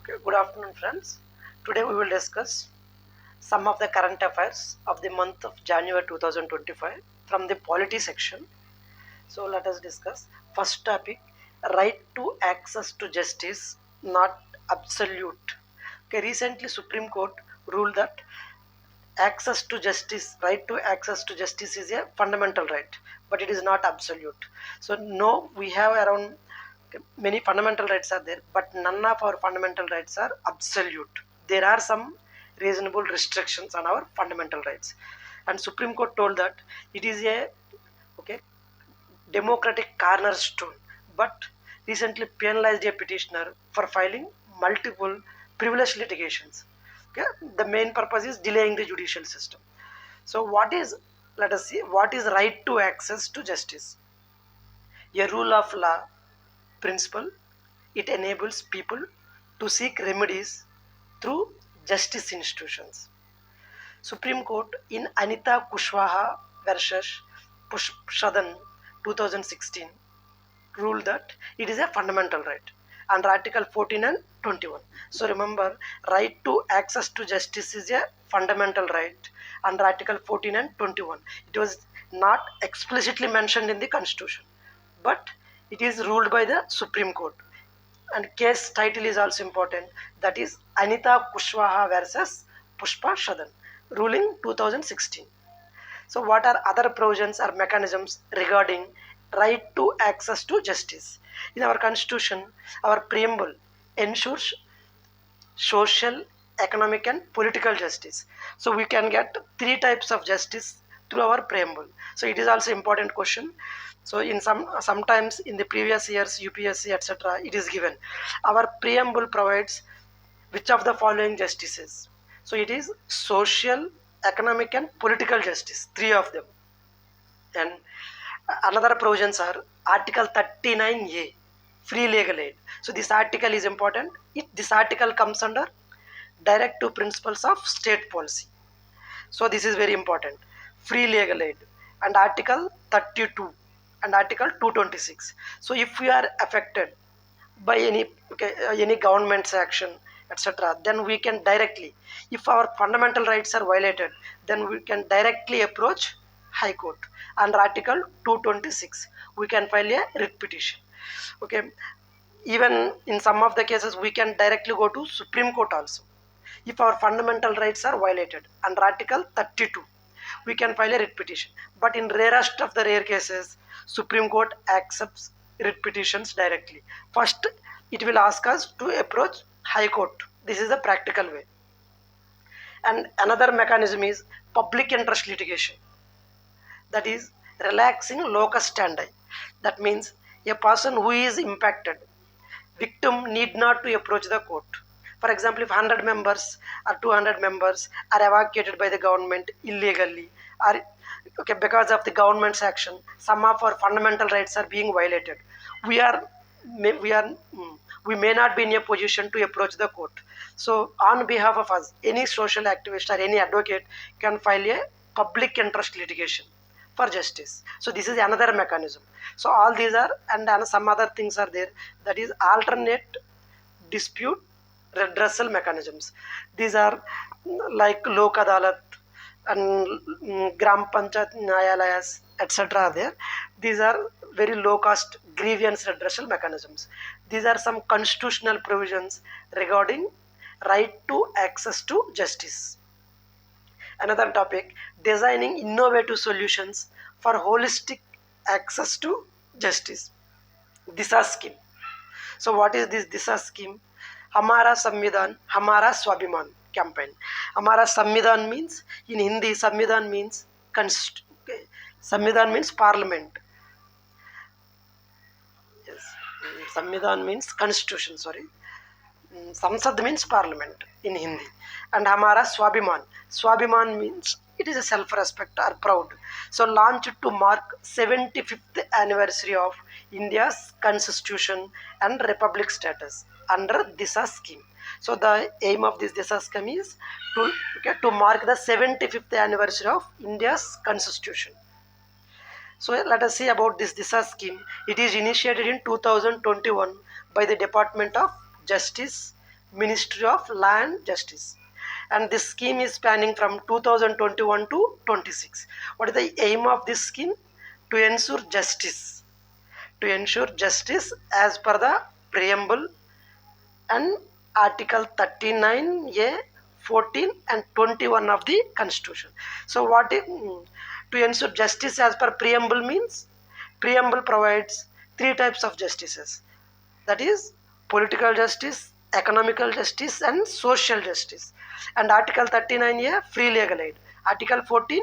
Good afternoon, friends. Today we will discuss some of the current affairs of the month of January 2025 from the Polity section. So let us discuss. First topic: right to access to justice, not absolute. Okay, recently Supreme Court ruled that access to justice, right to access to justice is a fundamental right, but it is not absolute. So no, we have around many fundamental rights are there, but none of our fundamental rights are absolute. There are some reasonable restrictions on our fundamental rights, and Supreme Court told that it is a okay democratic cornerstone, but recently penalized a petitioner for filing multiple privileged litigations. Okay? The main purpose is delaying the judicial system. So, let us see, what is right to access to justice? A rule of law principle, it enables people to seek remedies through justice institutions. Supreme Court in Anita Kushwaha versus Pushpadan 2016 ruled that it is a fundamental right under Article 14 and 21. So remember, right to access to justice is a fundamental right under Article 14 and 21. It was not explicitly mentioned in the Constitution, but it is ruled by the Supreme Court. And case title is also important. That is Anita Kushwaha versus Pushpa Shadan, ruling 2016. So, what are other provisions or mechanisms regarding right to access to justice? In our constitution, our preamble ensures social, economic, and political justice. So, we can get three types of justice through our preamble. So, it is also important question. So, in sometimes in the previous years, UPSC, etc., it is given. Our preamble provides which of the following justices. So, it is social, economic, and political justice, three of them. And another provisions are Article 39A, free legal aid. So this article is important. This article comes under directive principles of state policy. So this is very important. Free legal aid and Article 32 and Article 226. So if we are affected by any government's action, etc., then we can directly, if our fundamental rights are violated, then we can directly approach High Court. Under Article 226, we can file a writ petition. Okay, even in some of the cases, we can directly go to Supreme Court also. If our fundamental rights are violated under Article 32, we can file a writ petition. But in rarest of the rare cases, Supreme Court accepts writ petitions directly. First, it will ask us to approach High Court. This is the practical way. And another mechanism is public interest litigation. That is relaxing locus standi. That means a person who is impacted, victim need not to approach the court. For example, if 100 members or 200 members are evacuated by the government illegally, or because of the government's action, some of our fundamental rights are being violated. We may not be in a position to approach the court. So, on behalf of us, any social activist or any advocate can file a public interest litigation for justice. So this is another mechanism. So all these are, and some other things are there. That is alternate dispute redressal mechanisms. These are like Lok Adalat and Gram Panchayat Nyayalayas, etc. are there. These are very low cost grievance redressal mechanisms. These are some constitutional provisions regarding right to access to justice. Another topic, designing innovative solutions for holistic access to justice. DISA scheme. So what is this DISA scheme? Hamara Samvidhan, Hamara Swabhiman campaign. Hamara Samvidhan means, in Hindi, Samvidhan means Samvidhan means parliament. Yes, Samvidhan means constitution, sorry. Samsad means parliament in Hindi. And Hamara Swabhiman. Swabhiman means it is a self-respect or proud. So launched to mark 75th anniversary of India's constitution and republic status under DISA scheme. So the aim of this DISA scheme is to mark the 75th anniversary of India's constitution. So let us see about this DISA scheme. It is initiated in 2021 by the Department of Justice, Ministry of Law and Justice. And this scheme is spanning from 2021 to 26. What is the aim of this scheme? To ensure justice. To ensure justice as per the preamble and Article 39A, 14 and 21 of the Constitution. So to ensure justice as per preamble means, preamble provides three types of justices, that is political justice, economical justice and social justice. And Article 39A, free legal aid. Article 14,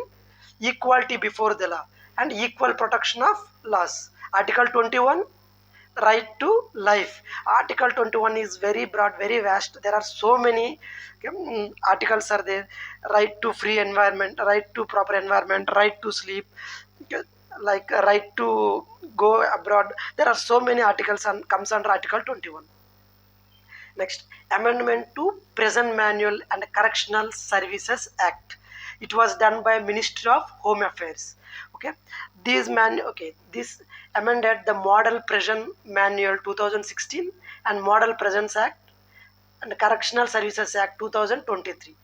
equality before the law and equal protection of laws. Article 21, right to life. Article 21 is very broad, very vast. There are so many articles are there. Right to free environment, right to proper environment, right to sleep, like right to go abroad. There are so many articles and comes under Article 21. Next, amendment to Prison Manual and Correctional Services Act. It was done by Ministry of Home Affairs. Okay, this amended the Model Prison Manual 2016 and Model Prisons Act and Correctional Services Act 2023.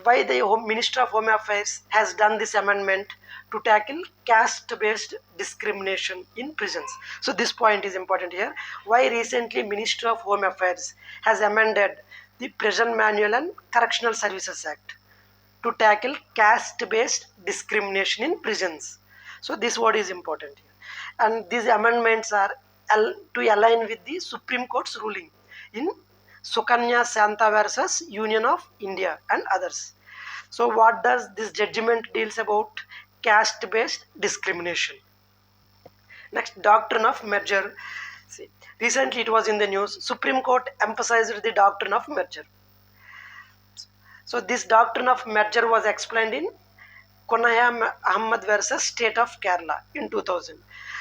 Why the Ministry of Home Affairs has done this amendment? To tackle caste-based discrimination in prisons. So this point is important here. Why recently Ministry of Home Affairs has amended the Prison Manual and Correctional Services Act to tackle caste-based discrimination in prisons. So this word is important here. And these amendments are to align with the Supreme Court's ruling in Sukanya Santa versus Union of India and others. So what does this judgment deals about? Caste-based discrimination. Next, doctrine of merger. See, recently it was in the news. Supreme Court emphasized the doctrine of merger. So this doctrine of merger was explained in Konaya Ahmad versus State of Kerala in 2000.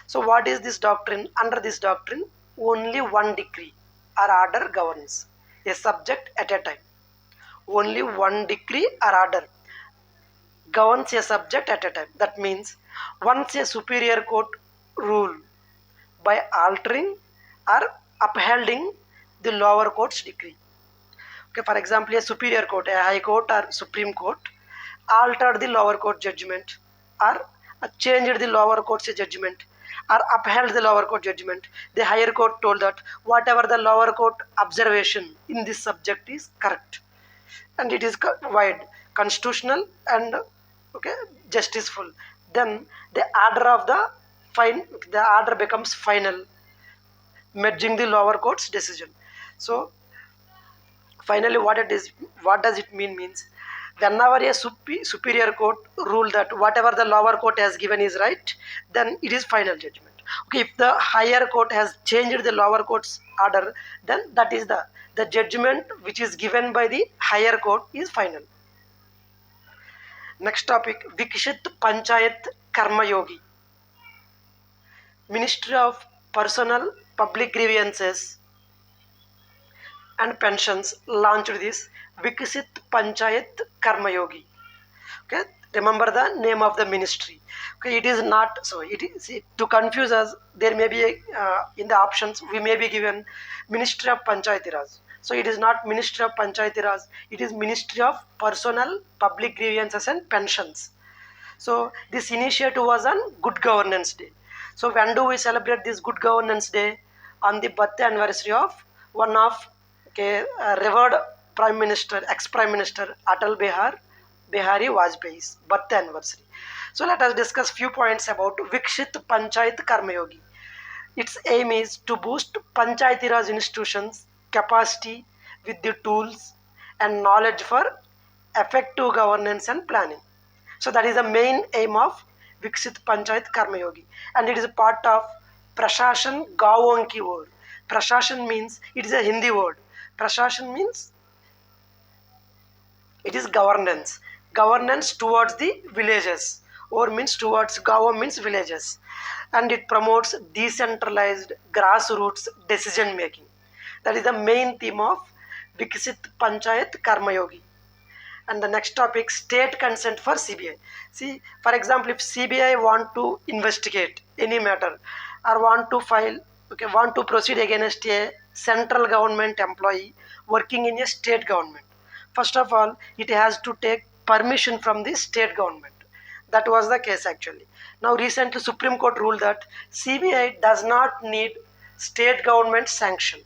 So what is this doctrine? Under this doctrine, only one decree or order governs a subject at a time. Only one decree or order governs a subject at a time. That means once a superior court rule by altering or upholding the lower court's decree. Okay, for example, a superior court, a high court or supreme court altered the lower court judgment or changed the lower court's judgment or upheld the lower court judgment. The higher court told that whatever the lower court observation in this subject is correct and it is wide, constitutional and justiceful. Then the order becomes final, merging the lower court's decision. So finally, what does it mean means whenever a superior court rule that whatever the lower court has given is right, then it is final judgment. Okay, if the higher court has changed the lower court's order, then that is the judgment which is given by the higher court is final. Next topic, Vikshit Panchayat Karma Yogi. Ministry of Personal Public Grievances and Pensions launched this Vikshit Panchayat Karma Yogi. Okay, remember the name of the ministry. Okay, it is not so. It is to confuse us. There may be in the options we may be given Ministry of Panchayati Raj. So it is not Ministry of Panchayati Raj. It is Ministry of Personal Public Grievances and Pensions. So this initiative was on Good Governance Day. So when do we celebrate this Good Governance Day? On the birthday anniversary of one of revered Prime Minister, ex-Prime Minister Atal Bihari Vajpayee's birthday anniversary. So let us discuss few points about Vikshit Panchayat Karma Yogi. Its aim is to boost Panchayati Raj institutions' capacity with the tools and knowledge for effective governance and planning. So that is the main aim of Vikshit Panchayat Karma Yogi, and it is a part of Prashashan Gaon ki word. Prashashan means, it is a Hindi word. Prashashan means it is governance. Governance towards the villages, or means towards Gaon means villages, and it promotes decentralized grassroots decision making. That is the main theme of Vikshit Panchayat Karma Yogi. And the next topic, state consent for CBI. See, for example, if CBI want to investigate any matter or want to proceed against a central government employee working in a state government. First of all, it has to take permission from the state government. That was the case actually. Now recently Supreme Court ruled that CBI does not need state government sanction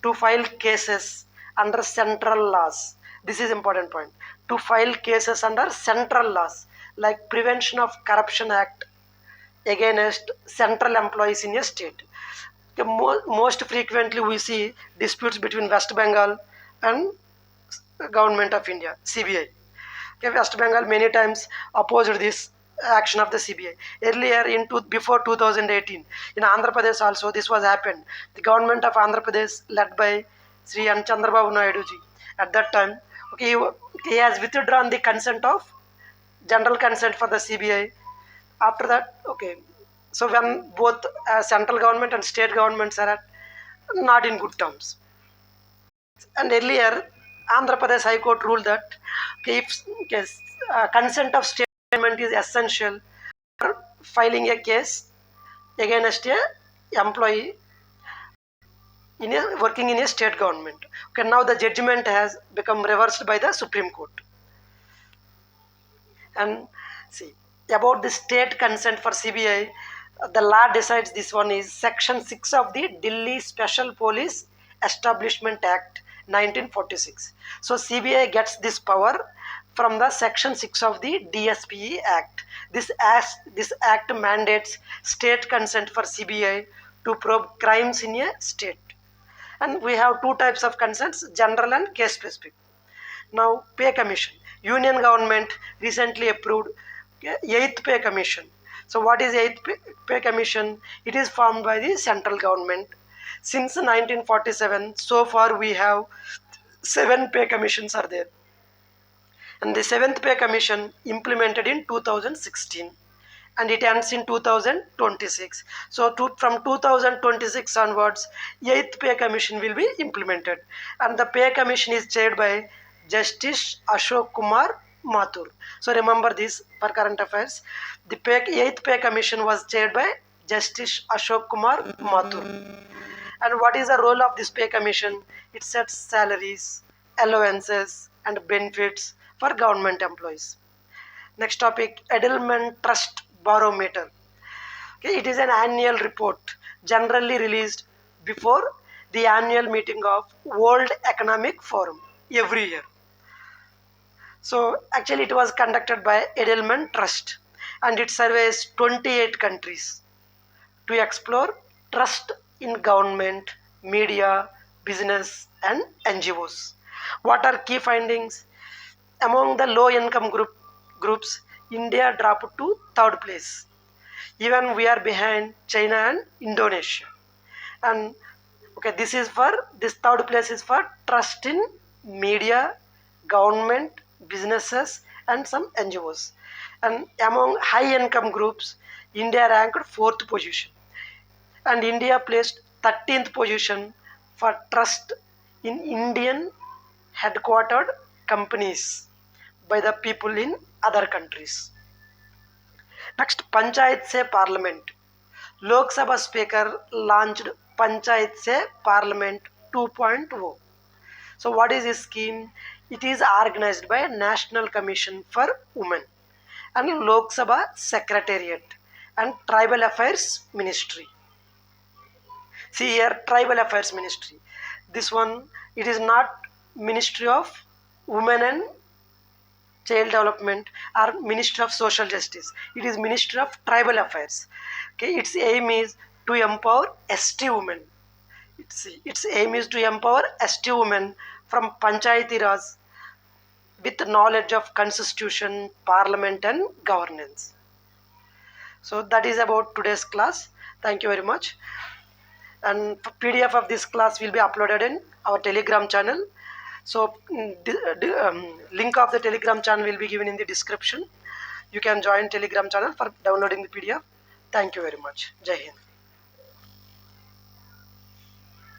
to file cases under central laws. This is important point. To file cases under central laws like Prevention of Corruption Act against central employees in a state. Most frequently we see disputes between West Bengal and Government of India, CBI. Okay, West Bengal many times opposed this action of the CBI. Earlier before 2018, in Andhra Pradesh also this was happened. The government of Andhra Pradesh led by Sri Chandrababu Naidu ji at that time, okay, he has withdrawn the consent of general consent for the CBI. After that, okay, so when both central government and state governments are not in good terms. And earlier, Andhra Pradesh High Court ruled that if consent of state government is essential for filing a case against a employee working in a state government. Okay, now the judgment has become reversed by the Supreme Court. And see, about the state consent for CBI, the law decides this one is Section 6 of the Delhi Special Police Establishment Act 1946. So CBI gets this power from the Section 6 of the DSP Act. This act mandates state consent for CBI to probe crimes in a state. And we have two types of consents, general and case specific. Now, pay commission. Union government recently approved 8th pay commission. So what is 8th pay commission? It is formed by the central government. Since 1947, so far we have 7 pay commissions are there. And the 7th pay commission implemented in 2016 and it ends in 2026. So from 2026 onwards, 8th pay commission will be implemented. And the pay commission is chaired by Justice Ashok Kumar Mathur. So remember this for current affairs. The 8th pay commission was chaired by Justice Ashok Kumar Mathur. And what is the role of this pay commission? It sets salaries, allowances and benefits for government employees. Next topic, Edelman Trust Barometer. Okay, it is an annual report generally released before the annual meeting of World Economic Forum every year. So actually it was conducted by Edelman Trust and it surveys 28 countries to explore trust in government, media, business and NGOs. What are key findings? Among the low income groups, India dropped to 3rd place. Even we are behind China and Indonesia. And okay, this 3rd place is for trust in media, government, businesses and some NGOs. And among high income groups, India ranked 4th position. And India placed 13th position for trust in Indian headquartered companies by the people in other countries. Next, Panchayat Se Parliament. Lok Sabha Speaker launched Panchayat Se Parliament 2.0. So what is this scheme? It is organized by National Commission for Women and Lok Sabha Secretariat and Tribal Affairs Ministry. See here, Tribal Affairs Ministry. This one, it is not Ministry of Women and Child Development or Ministry of Social Justice. It is Ministry of Tribal Affairs. Okay, its aim is to empower ST women. Its aim is to empower ST women from Panchayati Raj with knowledge of Constitution, Parliament and governance. So that is about today's class. Thank you very much. And PDF of this class will be uploaded in our Telegram channel. So link of the Telegram channel will be given in the description. You can join Telegram channel for downloading the PDF. Thank you very much. Jai Hind.